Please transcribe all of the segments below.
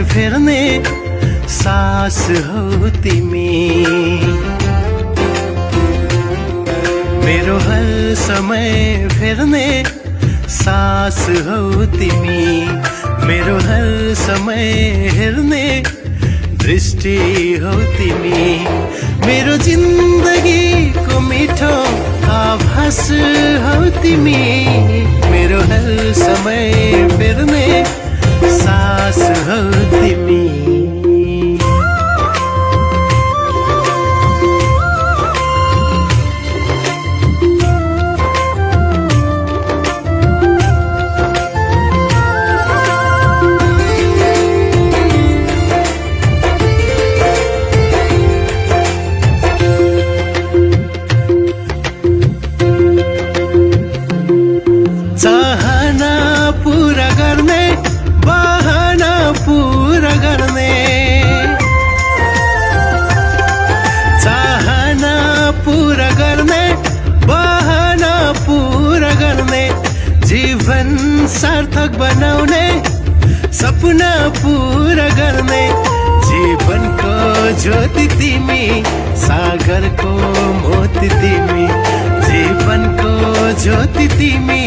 फेर्ने सास हौ तिमी। मेरो हर समय फेर्ने सास हौ तिमी। मेरो हर समय हेर्ने दृष्टि हौ तिमी। मेरो जिन्दगीको मिठो आभास हौ तिमी। मेरो हर समय फेर्ने सास हौ तिमी। चाहना पूरा गर्ने बहाना पूरा गर्ने। चाहना पूरा गर्ने बहाना पूरा गर्ने। जीवन सार्थक बनाउने सपना पूरा गर्ने। जीवनको ज्योति तिमी सागरको मोती तिमी। जीवनको ज्योति तिमी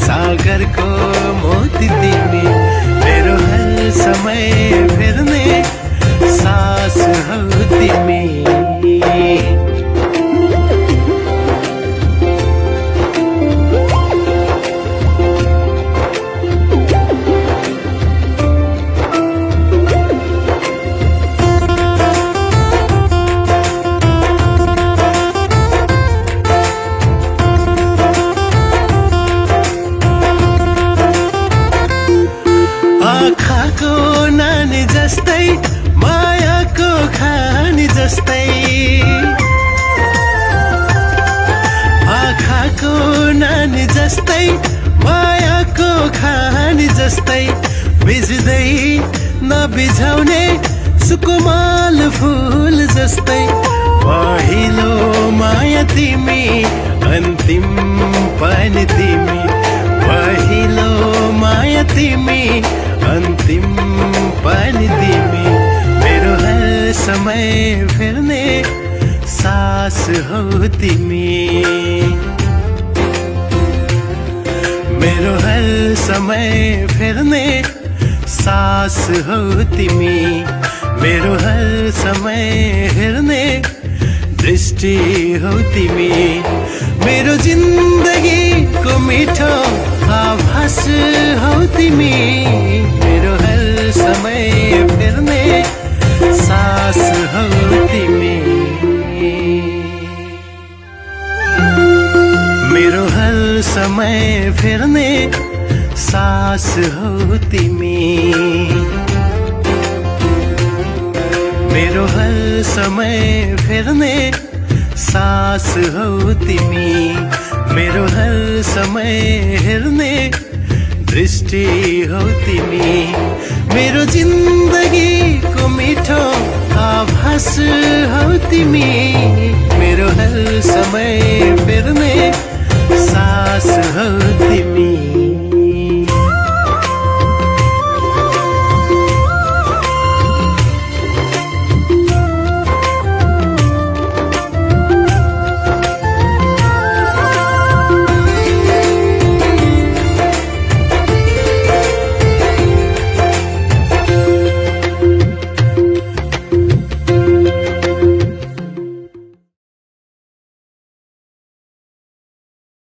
सागरको मोती तिमी। मेरो हर समय फेर्ने सास हौ तिमी। आँखाको नानी जस्तै मायाको खानी जस्तै। आँखाको नानी जस्तै मायाको खानी जस्तै। बिज्दै नबिझाउने सुकुमाल फुल जस्तै। पहिलो माया तिमी अन्तिम पनि तिमी। पहिलो माया तिमी अन्तिम पनि तिमी। मेरो हर समय फेर्ने सास हौ तिमी। मेरो हर समय फेर्ने सास हौ तिमी। मेरो हर समय हेर्ने दृष्टि हौ तिमी। मेरो जिन्दगीको मिठो आभास हौ तिमी। मेरो हर समय फेर्ने सास हौ तिमी। मेरो हर समय फेर्ने सास हौ तिमी। मेरो हर समय फेर्ने सास हौ तिमी। मेरो हर समय हेर्ने दृष्टि हौ तिमी। मेरो जिन्दगीको मिठो आभास हौ तिमी। मेरो हर समय फेर्ने सास हौ तिमी।